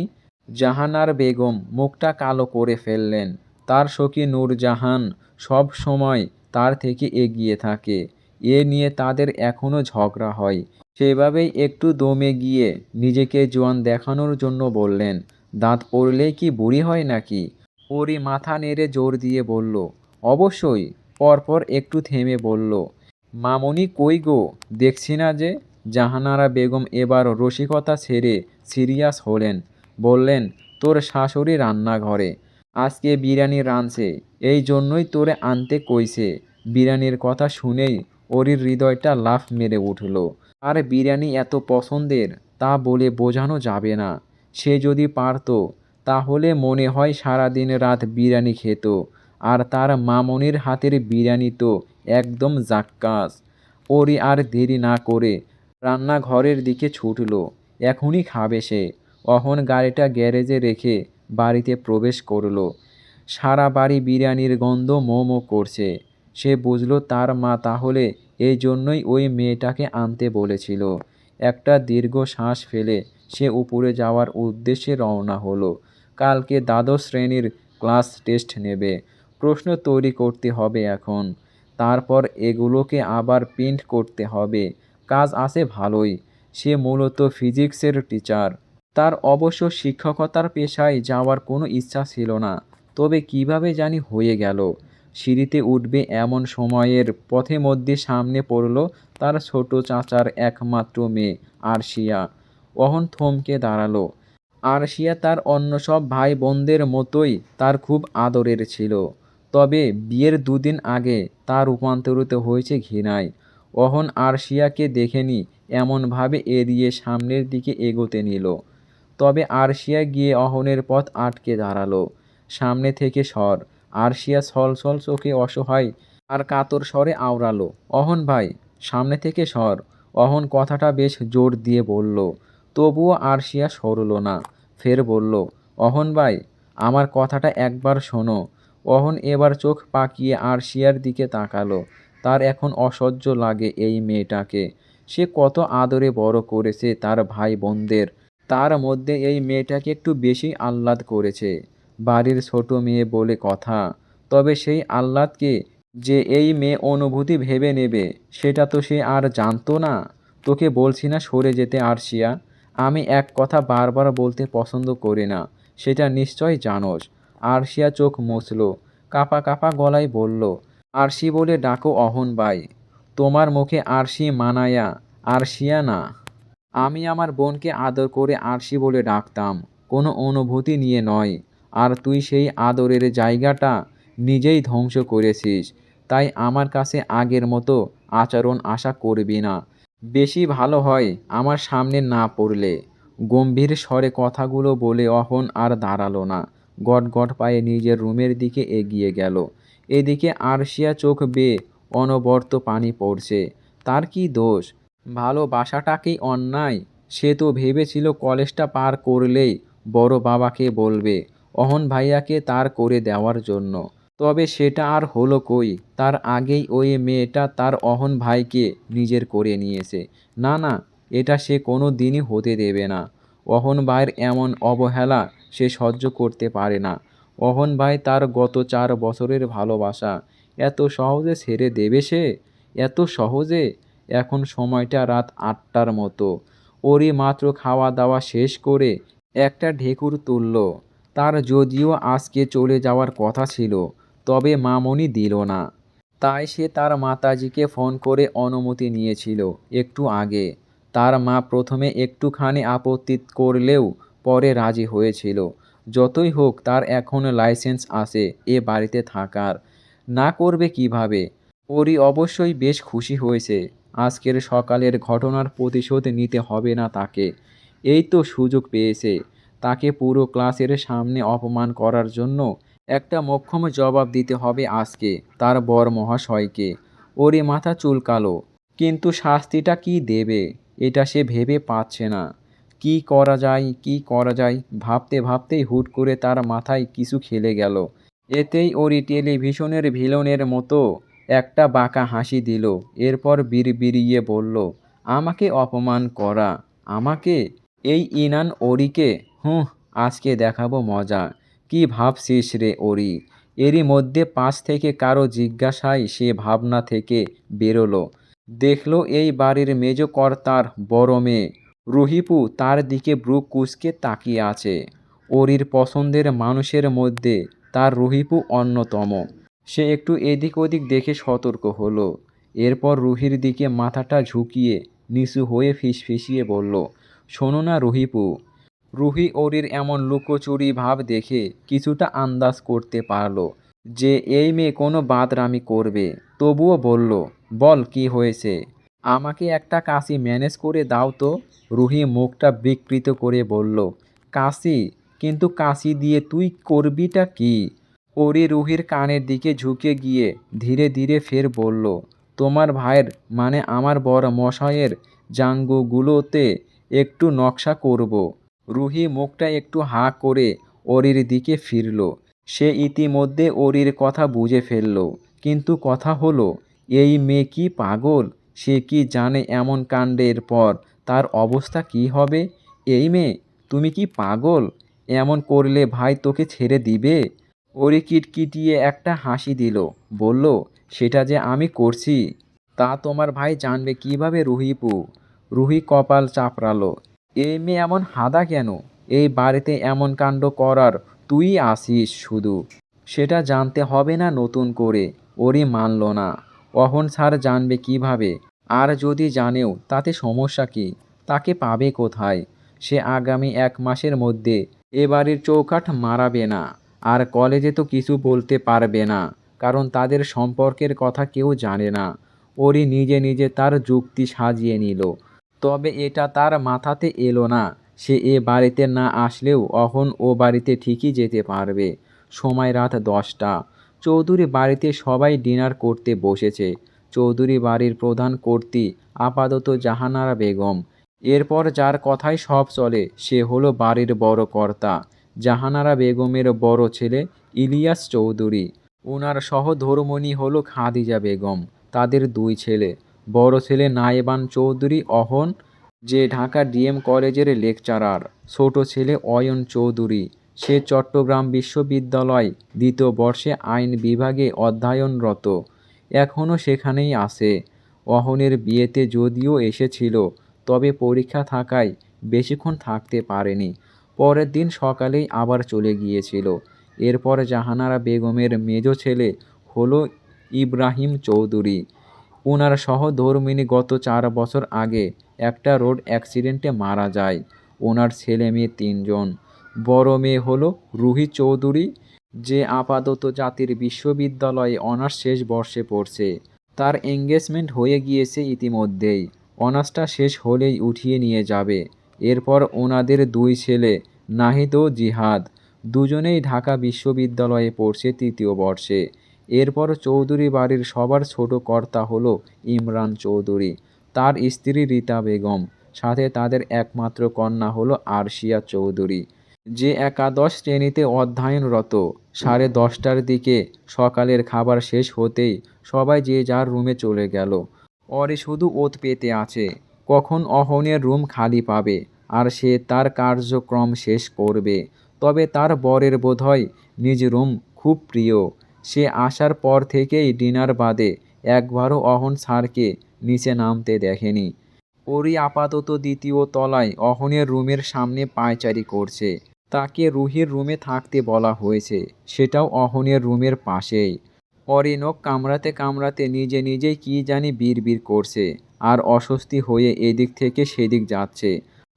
জাহানার বেগম মুখটা কালো করে ফেললেন। তার সখী নূরজাহান সব সময় তার থেকে এগিয়ে থাকে। এ নিয়ে তাদের এখনও ঝগড়া হয়। সেভাবেই একটু দমে গিয়ে নিজেকে জোয়ান দেখানোর জন্য বললেন, দাঁত পড়লেই কি বুড়ি হয় নাকি? ওরই মাথা নেড়ে জোর দিয়ে বলল, অবশ্যই। পরপর একটু থেমে বলল, মামুনি কই গো, দেখছি না যে? জাহানারা বেগম এবার রসিকতা ছেড়ে সিরিয়াস হলেন। বললেন, তোর শাশুড়ি রান্নাঘরে আজকে বিরিয়ানি রাঁধছে, এই জন্যই তোরে আনতে কইছে। বিরিয়ানির কথা শুনেই ওরির হৃদয়টা লাফ মেরে উঠল। আর বিরিয়ানি এত পছন্দের তা বলে বোঝানো যাবে না। সে যদি পারত তাহলে মনে হয় সারাদিন রাত বিরিয়ানি খেত। আর তার মামনির হাতের বিরিয়ানি তো একদম জাক্কাস। ওরি আর দেরি না করে রান্নাঘরের দিকে ছুটল। এখনই খাবে সে। অহন গাড়িটা গ্যারেজে রেখে বাড়িতে প্রবেশ করল। সারা বাড়ি বিরিয়ানির গন্ধ মো মো করছে। সে বুঝল তার মা তাহলে এই জন্যই ওই মেয়েটাকে আনতে বলেছিল। একটা দীর্ঘ শ্বাস ফেলে সে উপরে যাওয়ার উদ্দেশ্যে রওনা হলো। কালকে দ্বাদশ শ্রেণীর ক্লাস টেস্ট নেবে। প্রশ্ন তৈরি করতে হবে এখন। তারপর এগুলোকে আবার প্রিন্ট করতে হবে। কাজ আছে ভালোই। সে মূলত ফিজিক্সের টিচার। তার অবশ্য শিক্ষকতার পেশায় যাওয়ার কোনো ইচ্ছা ছিল না। তবে কিভাবে জানি হয়ে গেল। সিঁড়িতে উঠবে এমন সময়ের পথে মধ্যে সামনে পড়ল তার ছোট চাচার একমাত্র মেয়ে আরশিয়া। অহন থমকে দাঁড়ালো। আরশিয়া তার অন্য সব ভাই বোনদের মতোই তার খুব আদরের ছিল, তবে বিয়ের দুদিন আগে তা রূপান্তরিত হয়েছে ঘৃণায়। অহন আরশিয়াকে দেখেনি এমনভাবে এড়িয়ে সামনের দিকে এগোতে নিল। তবে আরশিয়া গিয়ে অহনের পথ আটকে দাঁড়ালো। সামনে থেকে সর। আরশিয়া ছলছল চোখে অসহায় আর কাতর স্বরে আওড়ালো, অহন ভাই, সামনে থেকে সর। অহন কথাটা বেশ জোর দিয়ে বলল। তবুও আরশিয়া সরল না। ফের বলল, অহন ভাই, আমার কথাটা একবার শোনো। অহন এবার চোখ পাকিয়ে আরশিয়ার দিকে তাকালো। তার এখন অসহ্য লাগে এই মেয়েটাকে। সে কত আদরে বড় করেছে তার ভাই বোনদের, তার মধ্যে এই মেয়েটাকে একটু বেশি আহ্লাদ করেছে। বাড়ির ছোট মেয়ে বলে কথা, তবে সেই আহ্লাদকে যে এই মেয়ে অনুভূতি ভেবে নেবে সেটা তো সে আর জানতো না। তোকে বলছি না সরে যেতে আরশিয়া? আমি এক কথা বারবার বলতে পছন্দ করি না, সেটা নিশ্চয় জানোস। আরশিয়া চোখ মুছল, কাঁপা কাঁপা গলায় বলল, আরশি বলে ডাকো অহন ভাই। তোমার মুখে আরশি মানায়া, আরশিয়া না। আমি আমার বোনকে আদর করে আরশি বলে ডাকতাম, কোনো অনুভূতি নিয়ে নয়। আর তুই সেই আদরের জায়গাটা নিজেই ধ্বংস করেছিস। তাই আমার কাছে আগের মতো আচরণ আশা করবি না। বেশি ভালো হয় আমার সামনে না পড়লে। গম্ভীর স্বরে কথাগুলো বলে অহন আর দাঁড়ালো না। গটগট পায়ে নিজের রুমের দিকে এগিয়ে গেল। এদিকে আরশিয়া চোখ বেয়ে অনবরত পানি পড়ছে। তার কি দোষ? ভালোবাসাটাকেই অন্যায়? সে তো ভেবেছিল কলেজটা পার করলেই বড় বাবাকে বলবে অহন ভাইয়াকে তার করে দেওয়ার জন্য। তবে সেটা আর হলো কই? তার আগেই ওই মেয়েটা তার অহন ভাইকে নিজের করে নিয়েছে। না না, এটা সে কোনো দিনই হতে দেবে না। অহন ভাইয়ের এমন অবহেলা সে সহ্য করতে পারে না। অহন ভাই তার গত 4 বছরের ভালোবাসা এত সহজে ছেড়ে দেবে সে? এত সহজে? এখন সময়টা রাত 8টার মতো। ওরই মাত্র খাওয়া দাওয়া শেষ করে একটা ঢেকুর তুলল। তার যদিও আজকে চলে যাওয়ার কথা ছিল, তবে মামনি দিল না। তাই সে তার মাতাজিকে ফোন করে অনুমতি নিয়েছিল একটু আগে। তার মা প্রথমে একটুখানি আপত্তি করলেও পরে রাজি হয়েছিল। যতই হোক তার এখন লাইসেন্স আছে এ বাড়িতে থাকার। না করবে কিভাবে? ওরি অবশ্যই বেশ খুশি হয়েছে। আজকের সকালের ঘটনার প্রতিশোধ নিতে হবে না তাকে। এই তো সুযোগ পেয়েছে। তাকে পুরো ক্লাসের সামনে অপমান করার জন্য একটা মোক্ষম জবাব দিতে হবে আজকে তার বর মহাশয়কে। ওরই মাথা চুলকালো। কিন্তু শাস্তিটা কি দেবে এটা সে ভেবে পাচ্ছে না। কি করা যায়, কি করা যায় ভাবতে ভাবতেই হুট করে তার মাথায় কিছু খেলে গেল। এতেই ওরই টেলিভিশনের ভিলনের মতো একটা বাঁকা হাসি দিল। এরপর বিড়বিড়িয়ে বলল, আমাকে অপমান করা? আমাকে? এই ইনান ওরিকে? হুঁ, আজকে দেখাবো মজা। কি ভাবছিস রে ওরি? এরই মধ্যে পাশ থেকে কারো জিজ্ঞাসায় সে ভাবনা থেকে বেরোলো। দেখল এই বাড়ির মেজ কর্তার বড় মেয়ে রুহিপু তার দিকে ভ্রু কুঁচকে তাকিয়ে আছে। ওরির পছন্দের মানুষের মধ্যে তার রুহিপু অন্যতম। সে একটু এদিক ওদিক দেখে সতর্ক হলো। এরপর রুহির দিকে মাথাটা ঝুঁকিয়ে নিচু হয়ে ফিসফিসিয়ে বলল, শোনো না রুহিপু। রুহি ওরির এমন লুকোচুরি ভাব দেখে কিছুটা আন্দাজ করতে পারল যে এই মেয়ে কোনো বাদরামি করবে। তবুও বলল, বল কি হয়েছে? আমাকে একটা কাশি ম্যানেজ করে দাও তো। রুহি মুখটা বিকৃত করে বলল, কাশি? কিন্তু কাশি দিয়ে তুই করবিটা কি? ওরি রুহির কানের দিকে ঝুঁকে গিয়ে ধীরে ধীরে ফের বলল, তোমার ভাইয়ের মানে আমার বড় মশাইয়ের জাঙ্গুগুলোতে একটু নকশা করব। রুহি মুখটা একটু হাঁ করে ওরির দিকে ফিরল। সে ইতিমধ্যে ওরির কথা বুঝে ফেলল। কিন্তু কথা হলো, এই মেয়ে কি পাগল? সে কি জানে এমন কাণ্ডের পর তার অবস্থা কি হবে? এই মেয়ে, তুমি কি পাগল? এমন করলে ভাই তোকে ছেড়ে দিবে? ওরি কিটকিটিয়ে একটা হাসি দিল। বলল, সেটা যে আমি করছি তা তোমার ভাই জানবে কিভাবে রুহিপু? রুহি কপাল চাপড়ালো। এই মেয়ে এমন হাদা কেন? এই বাড়িতে এমন কাণ্ড করার তুই আসিস শুধু। সেটা জানতে হবে না নতুন করে। ওরই মানল না। অহন স্যার জানবে কিভাবে? আর যদি জানেও তাতে সমস্যা কি? তাকে পাবে কোথায়? সে আগামী ১ মাসের মধ্যে এ বাড়ির চৌকাঠ মাড়াবে না। আর কলেজে তো কিছু বলতে পারবে না। কারণ তাদের সম্পর্কের কথা কেউ জানে না। ওরই নিজে নিজে তার যুক্তি সাজিয়ে নিল। তবে এটা তার মাথাতে এলো না। সে এ বাড়িতে না আসলেও অহন ও বাড়িতে ঠিকই যেতে পারবে। সময় রাত ১০টা। চৌধুরী বাড়িতে সবাই ডিনার করতে বসেছে। চৌধুরী বাড়ির প্রধান কর্ত্রী আপাতত জাহানারা বেগম। এরপর যার কথায় সব চলে সে হলো বাড়ির বড় কর্তা। জাহানারা বেগমের বড় ছেলে ইলিয়াস চৌধুরী। ওনার সহধর্মিণী হলো খাদিজা বেগম। তাদের ২ ছেলে। বড় ছেলে নায়েবান চৌধুরী অহন, যে ঢাকা ডিএম কলেজের লেকচারার। ছোট ছেলে অয়ন চৌধুরী। সে চট্টগ্রাম বিশ্ববিদ্যালয় ২য় বর্ষে আইন বিভাগে অধ্যয়নরত। এখনও সেখানেই আছে। অহনের বিয়েতে যদিও এসেছিল, তবে পরীক্ষা থাকায় বেশিক্ষণ থাকতে পারেনি। পরের দিন সকালেই আবার চলে গিয়েছিল। এরপর জাহানারা বেগমের মেজ ছেলে হলো ইব্রাহিম চৌধুরী। উনার সহধর্মিণী গত ৪ বছর আগে একটা রোড অ্যাক্সিডেন্টে মারা যায়। ওনার ছেলে-মেয়ে ৩ জন। বড় মেয়ে হলো রুহি চৌধুরী, যে আপাতত জাতীয় বিশ্ববিদ্যালয়ে অনার্স শেষ বর্ষে পড়ছে। তার এনগেজমেন্ট হয়ে গিয়েছে ইতিমধ্যেই। অনার্সটা শেষ হলেই উঠিয়ে নিয়ে যাবে। এরপর ওনাদের ২ ছেলে নাহিদ ও জিহাদ। দুজনেই ঢাকা বিশ্ববিদ্যালয়ে পড়ছে ৩য় বর্ষে। এরপর চৌধুরী বাড়ির সবার ছোট কর্তা হলো ইমরান চৌধুরী, তার স্ত্রী রীতা বেগম, সাথে তাদের একমাত্র কন্যা হলো আরশিয়া চৌধুরী, যে একাদশ শ্রেণীতে অধ্যয়নরত। 10:30টার দিকে সকালের খাবার শেষ হতেই সবাই যে যার রুমে চলে গেল। অরি শুধু ওত পেতে আছে, কখন অহনের রুম খালি পাবে আর সে তার কার্যক্রম শেষ করবে। তবে তার বরের বোধহয় নিজ রুম খুব প্রিয়। সে আসার পর থেকেই ডিনার বাদে একবারও অহন স্যারকে নিচে নামতে দেখেনি। ওরই আপাতত ২য় তলায় অহনের রুমের সামনে পায়চারি করছে। তাকে রুহির রুমে থাকতে বলা হয়েছে, সেটাও অহনের রুমের পাশেই। অরিনক কামড়াতে কামড়াতে নিজে নিজেই কী জানি বিড়বিড় করছে, আর অস্বস্তি হয়ে এদিক থেকে সেদিক যাচ্ছে,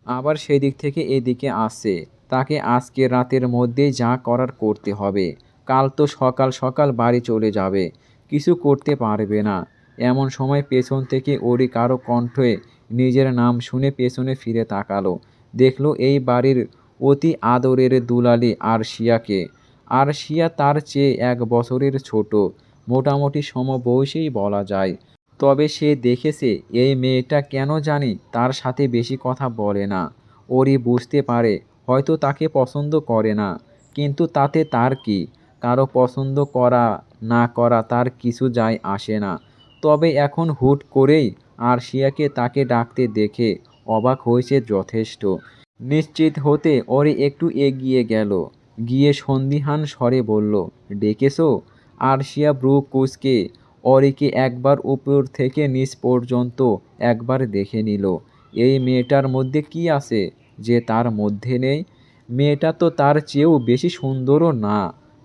আবার সেদিক থেকে এদিকে আসছে। তাকে আজকে রাতের মধ্যেই যা করার করতে হবে। কাল তো সকাল সকাল বাড়ি চলে যাবে, কিছু করতে পারবে না। এমন সময় পেছন থেকে ওরই কারো কণ্ঠে নিজের নাম শুনে পেছনে ফিরে তাকালো। দেখল এই বাড়ির অতি আদরের দুলালি আরশিয়াকে। আরশিয়া তার চেয়ে ১ বছরের ছোট, মোটামুটি সমবয়সীই বলা যায়। তবে সে দেখেছে এই মেয়েটা কেন জানি তার সাথে বেশি কথা বলে না। ওরই বুঝতে পারে হয়তো তাকে পছন্দ করে না, কিন্তু তাতে তার কি? কারো পছন্দ করা না করা তার কিছু যায় আসে না। তবে এখন হুট করেই আরশিয়াকে তাকে ডাকতে দেখে অবাক হয়েছে যথেষ্ট। নিশ্চিত হতে ওরি একটু এগিয়ে গেল, গিয়ে সন্দিহান স্বরে বলল, ডেকেছো? আরশিয়া ভ্রু কুঁচকে অরিকে একবার উপর থেকে নিচ পর্যন্ত একবার দেখে নিল। এই মেয়েটার মধ্যে কি আছে যে তার মধ্যে নেই? মেয়েটা তো তার চেয়েও বেশি সুন্দরও না।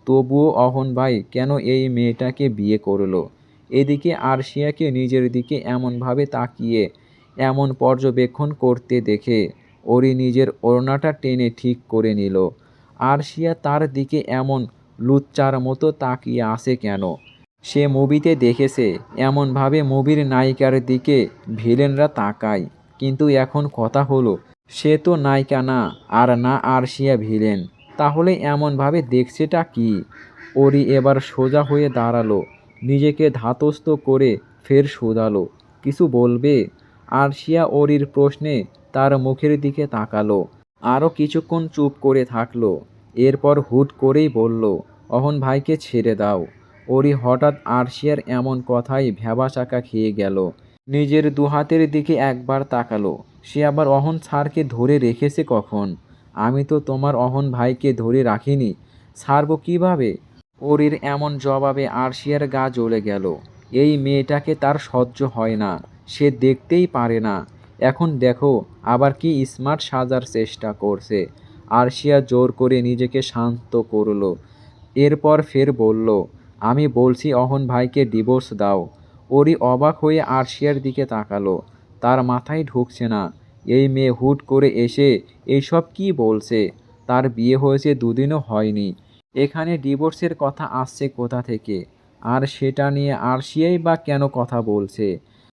তবুও অহন ভাই কেন এই মেয়েটাকে বিয়ে করলো? এদিকে আরশিয়াকে নিজের দিকে এমনভাবে তাকিয়ে এমন পর্যবেক্ষণ করতে দেখে ওরি নিজের ওড়নাটা টেনে ঠিক করে নিল। আরশিয়া তার দিকে এমন লুচ্চার মতো তাকিয়ে আছে কেন? সে মুভিতে দেখেছে এমনভাবে মুভির নায়িকার দিকে ভিলেনরা তাকায়, কিন্তু এখন কথা হলো সে তো নায়িকা না, আর না আরশিয়া ভিলেন। তাহলে এমনভাবে দেখছেটা কি? ওরি এবার সোজা হয়ে দাঁড়ালো, নিজেকে ধাতস্থ করে ফের শোধালো, কিছু বলবে? আরশিয়া ওরির প্রশ্নে তার মুখের দিকে তাকালো, আরও কিছুক্ষণ চুপ করে থাকলো। এরপর হুট করেই বলল, অহন ভাইকে ছেড়ে দাও। ওরি হঠাৎ আরশিয়ার এমন কথায় ভ্যাবাচাকা খেয়ে গেল। নিজের দুহাতের দিকে একবার তাকালো। সে আবার অহন স্যারকে ধরে রেখেছে কখন? আমি তো তোমার অহন ভাইকে ধরে রাখিনি, ছাড়বো কিভাবে? ওরির এমন জবাবে আরশিয়ার গা জ্বলে গেল। এই মেয়েটাকে তার সহ্য হয় না, সে দেখতেই পারে না। এখন দেখো আবার কি স্মার্ট সাজার চেষ্টা করছে। আরশিয়া জোর করে নিজেকে শান্ত করলো। এরপর ফের বলল, আমি বলছি অহন ভাইকে ডিভোর্স দাও। ওরই অবাক হয়ে আরশিয়ার দিকে তাকালো। তার মাথায় ঢুকছে না, এই মেয়ে হুট করে এসে এইসব কি বলছে। তার বিয়ে হয়েছে দুদিনও হয়নি, এখানে ডিভোর্সের কথা আসছে কোথা থেকে? আর সেটা নিয়ে আরশিয়াই বা কেন কথা বলছে?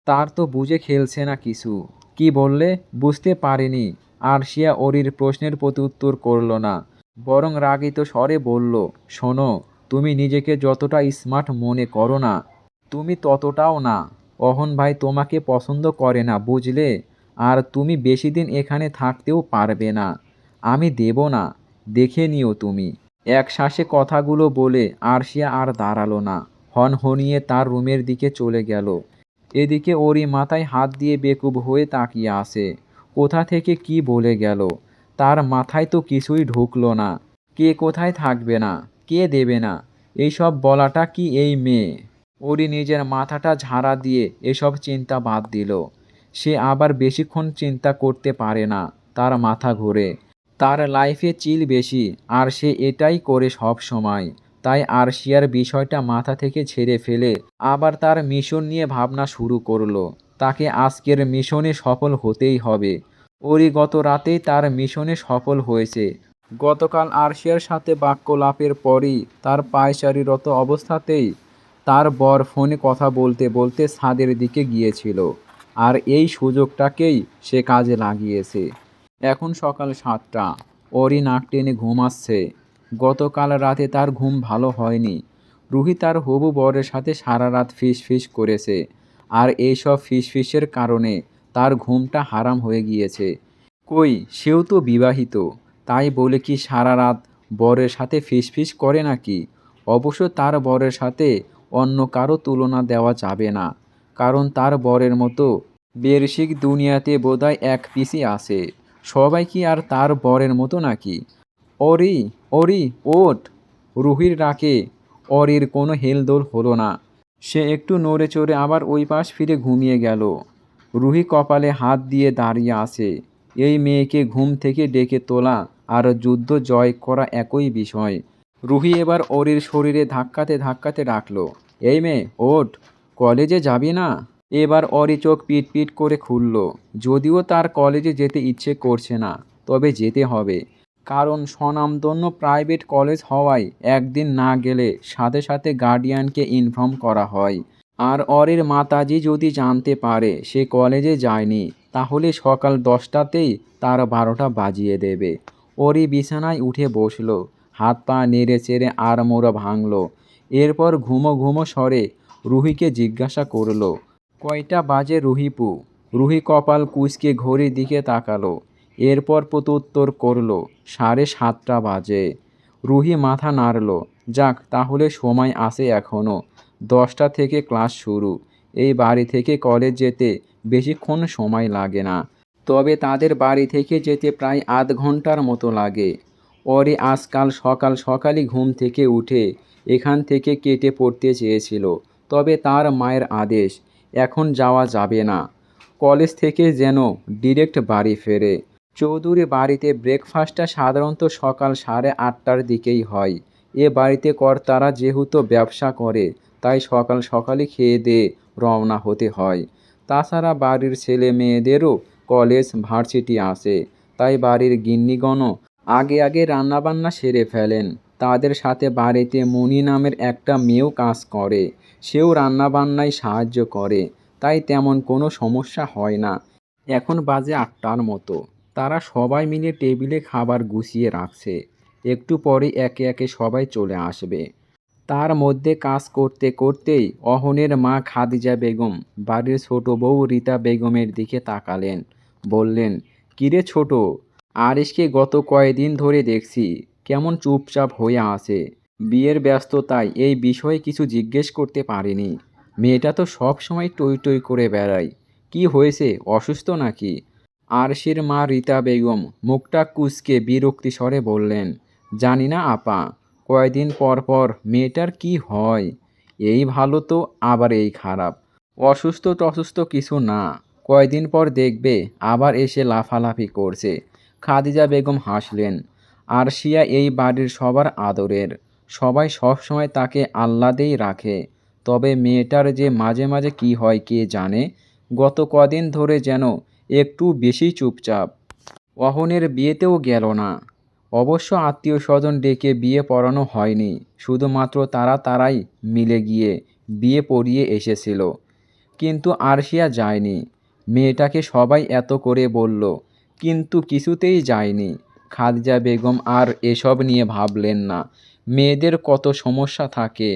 তার তো বুঝে খেলছে না কিছু। কি বললে? বুঝতে পারিনি। আরশিয়া ওরির প্রশ্নের প্রত্যুত্তর করল না, বরং রাগিত স্বরে বলল, শোনো, তুমি নিজেকে যতটা স্মার্ট মনে করো না, তুমি ততটাও না। অহন ভাই তোমাকে পছন্দ করে না, বুঝলে? আর তুমি বেশি দিন এখানে থাকতেও পারবে না। আমি দেব না, দেখে নিও তুমি। এক শ্বাসে কথাগুলো বলে আরশিয়া আর দাঁড়ালো না, হনহনিয়ে তার রুমের দিকে চলে গেল। এদিকে ওরই মাথায় হাত দিয়ে বেকুব হয়ে তাকিয়ে আছে। কোথা থেকে কি বলে গেল, তার মাথায় তো কিছুই ঢুকলো না। কে কোথায় থাকবে না, কে দেবে না, এইসব বলাটা কি এই মেয়ে? ওরই নিজের মাথাটা ঝাড়া দিয়ে এসব চিন্তা বাদ দিল। সে আবার বেশিক্ষণ চিন্তা করতে পারে না, তার মাথা ঘোরে। তার লাইফে চিল বেশি, আর সে এটাই করে সব সময়। তাই আরশিয়ার বিষয়টা মাথা থেকে ছেড়ে ফেলে আবার তার মিশন নিয়ে ভাবনা শুরু করলো। তাকে আজকের মিশনে সফল হতেই হবে। ওরই গত রাতেই তার মিশনে সফল হয়েছে। গতকাল আরশিয়ার সাথে বাক্যলাপের পরই তার পায়চারিরত অবস্থাতেই তার বর ফোনে কথা বলতে বলতে ছাদের দিকে গিয়েছিল। আর এই সুযোগটাকেই সে কাজে লাগিয়েছে। এখন সকাল 7টা। ওরই নাক টেনে ঘুমাচ্ছে। গতকাল রাতে তার ঘুম ভালো হয়নি। রুহি তার হবু বরের সাথে সারা রাত ফিসফিস করেছে। আর এইসব ফিসফিসের কারণে তার ঘুমটা হারাম হয়ে গিয়েছে। কই, সেও তো বিবাহিত, তাই বলে কি সারা রাত বরের সাথে ফিসফিস করে নাকি? অবশ্য তার বরের সাথে অন্য কারো তুলনা দেওয়া যাবে না, কারণ তার বরের মতো বেরসিক দুনিয়াতে বোধহয় এক পিসই আছে। সবাই কি আর তার বরের মতো নাকি? অরি, অরি, ওঠ! রুহির ডাকে অরির কোনো হেলদোল হলো না। সে একটু নড়ে চড়ে আবার ওই পাশ ফিরে ঘুমিয়ে গেল। রুহি কপালে হাত দিয়ে দাঁড়িয়ে আছে। এই মেয়েকে ঘুম থেকে ডেকে তোলা আর যুদ্ধ জয় করা একই বিষয়। রুহি এবার অরির শরীরে ধাক্কাতে ধাক্কাতে ডাকল, এই মেয়ে, ওঠ! কলেজে যাবি না? এবার অরি চোখ পিট পিট করে খুলল। যদিও তার কলেজে যেতে ইচ্ছে করছে না, তবে যেতে হবে। কারণ স্বনামধন্য প্রাইভেট কলেজ হওয়ায় একদিন না গেলে সাথে সাথে গার্ডিয়ানকে ইনফর্ম করা হয়। আর অরির মাতাজি যদি জানতে পারে সে কলেজে যায়নি, তাহলে সকাল 10টাতেই তার 12টা বাজিয়ে দেবে। অরি বিছানায় উঠে বসল, হাত পা নেড়ে চেড়ে আড়মোড়া ভাঙল। এরপর ঘুমো ঘুমো স্বরে রুহিকে জিজ্ঞাসা করল, কয়টা বাজে রুহিপু? রুহি কপাল কুঁচকে ঘড়ির দিকে তাকালো। এরপর প্রত্যুত্তর করল, 7:30 বাজে। রুহি মাথা নাড়ল, যাক, তাহলে সময় আছে এখনও। 10টা থেকে ক্লাস শুরু। এই বাড়ি থেকে কলেজ যেতে বেশিক্ষণ সময় লাগে না, তবে তাদের বাড়ি থেকে যেতে প্রায় আধ ঘন্টার মতো লাগে। অরি আজকাল সকাল সকালই ঘুম থেকে উঠে এখান থেকে কেটে পড়তে চেয়েছিল, তবে তার মায়ের আদেশ, এখন যাওয়া যাবে না। কলেজ থেকে যেন ডিরেক্ট বাড়ি ফেরে। চৌধুরী বাড়িতে ব্রেকফাস্টটা সাধারণত সকাল 8:30টার দিকেই হয়। এ বাড়িতে কর্তারা যেহেতু ব্যবসা করে, তাই সকাল সকালই খেয়ে দিয়ে রওনা হতে হয়। তাছাড়া বাড়ির ছেলে মেয়েদেরও কলেজ ভার্সিটি আছে, তাই বাড়ির গিন্নিগণও আগে আগে রান্নাবান্না সেরে ফেলেন। তাদের সাথে বাড়িতে মণি নামের একটা মেয়েও কাজ করে, সেও রান্নাবান্নায় সাহায্য করে, তাই তেমন কোনো সমস্যা হয় না। এখন বাজে 8টার মতো। তারা সবাই মিলে টেবিলে খাবার গুছিয়ে রাখছে। একটু পরে একে একে সবাই চলে আসবে। তার মধ্যে কাজ করতে করতেই অহনের মা খাদিজা বেগম বাড়ির ছোট বউ রীতা বেগমের দিকে তাকালেন। বললেন, কিরে ছোট, আরিশকে গত কয়েকদিন ধরে দেখছি কেমন চুপচাপ হয়ে আছে। বিয়ের ব্যস্ততায় এই বিষয়ে কিছু জিজ্ঞেস করতে পারিনি। মেয়েটা তো সব সময় টই টই করে বেড়ায়। কি হয়েছে, অসুস্থ নাকি? আরশির মা রীতা বেগম মুখটা কুঁচকে বিরক্তি স্বরে বললেন, জানি না আপা, কয়দিন পর পর মেয়েটার কি হয়। এই ভালো তো আবার এই খারাপ। অসুস্থ টসুস্থ কিছু না, কয়দিন পর দেখবে আবার এসে লাফালাফি করছে। খাদিজা বেগম হাসলেন। আরশিয়া এই বাড়ির সবার আদরের, সবাই সবসময় তাকে আহ্লাদেই রাখে। তবে মেয়েটার যে মাঝে মাঝে কী হয় কে জানে। গত কদিন ধরে যেন একটু বেশি চুপচাপ। অহনের বিয়েতেও গেল না। অবশ্য আত্মীয়স্বজন ডেকে বিয়ে পড়ানো হয়নি, শুধুমাত্র তারাই মিলে গিয়ে বিয়ে পড়িয়ে এসেছিল। কিন্তু আরশিয়া যায়নি। মেয়েটাকে সবাই এত করে বলল, কিন্তু কিছুতেই যায়নি। খাদিজা বেগম আর এসব নিয়ে ভাবলেন না। মেয়েদের কত সমস্যা থাকে।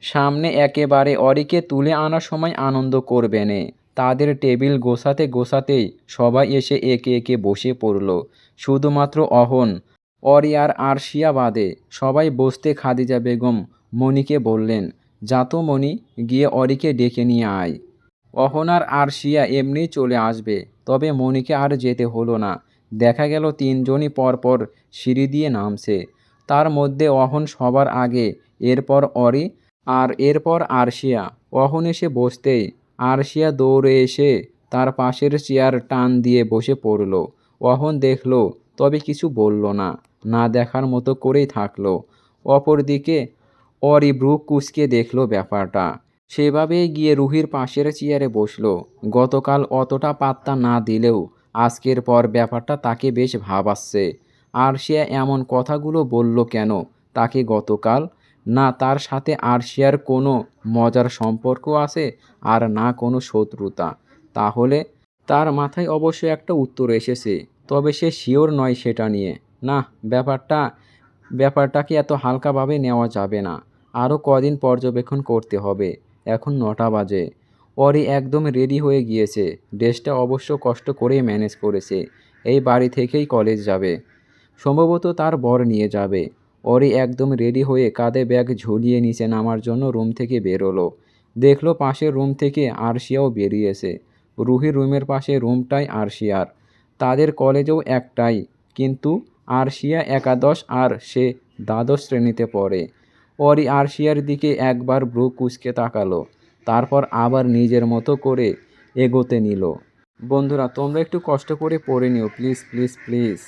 সামনে একেবারে অরিকে তুলে আনার সময় আনন্দ করবেনে। তাদের টেবিল গোছাতে গোছাতেই সবাই এসে একে একে বসে পড়ল। শুধুমাত্র অহন, অরি আর আরশিয়া বাদে সবাই বসতে খাদিজা বেগম মণিকে বললেন, যা তো মণি, গিয়ে অরিকে ডেকে নিয়ে আয়। অহন আর আরশিয়া এমনিই চলে আসবে। তবে মণিকে আর যেতে হলো না। দেখা গেল তিনজনই পরপর সিঁড়ি দিয়ে নামছে। তার মধ্যে অহন সবার আগে, এরপর অরি, আর এরপর আরশিয়া। অহন এসে বসতেই আরশিয়া দৌড়ে এসে তার পাশের চেয়ার টান দিয়ে বসে পড়ল। অহন দেখল, তবে কিছু বলল না, না দেখার মতো করেই থাকলো। অপরদিকে অরি ভ্রু কুঁচকে দেখল ব্যাপারটা। সেভাবেই গিয়ে রুহির পাশের চেয়ারে বসল। গতকাল অতটা পাত্তা না দিলেও আজকের পর ব্যাপারটা তাকে বেশ ভাবাচ্ছে। আরশিয়া এমন কথাগুলো বলল কেন তাকে গতকাল? না তার সাথে আরশিয়ার কোনো মজার সম্পর্ক আছে, আর না কোনো শত্রুতা। তাহলে তার মাথায় অবশ্য একটা উত্তর এসেছে, তবে সে শিওর নয় সেটা নিয়ে। না, ব্যাপারটাকে এত হালকাভাবে নেওয়া যাবে না। আরও কদিন পর্যবেক্ষণ করতে হবে। এখন 9টা বাজে। অরি একদম রেডি হয়ে গিয়েছে। ড্রেসটা অবশ্য কষ্ট করেই ম্যানেজ করেছে। এই বাড়ি থেকেই কলেজ যাবে। সম্ভবত তার বর নিয়ে যাবে। অরি একদম রেডি হয়ে কাঁধে ব্যাগ ঝুলিয়ে নিচে নামার জন্য রুম থেকে বেরোলো। দেখলো পাশের রুম থেকে আরশিয়াও বেরিয়েছে। রুহির রুমের পাশে রুমটাই আরশিয়ার। তাদের কলেজও একটাই, কিন্তু আরশিয়া একাদশ আর সে দ্বাদশ শ্রেণীতে পড়ে। অরি আরশিয়ার দিকে একবার ভ্রু কুঁচকে তাকালো, তারপর আবার নিজের মতো করে এগোতে নিল। বন্ধুরা, তোমরা একটু কষ্ট করে পড়ে নিও প্লিজ প্লিজ প্লিজ।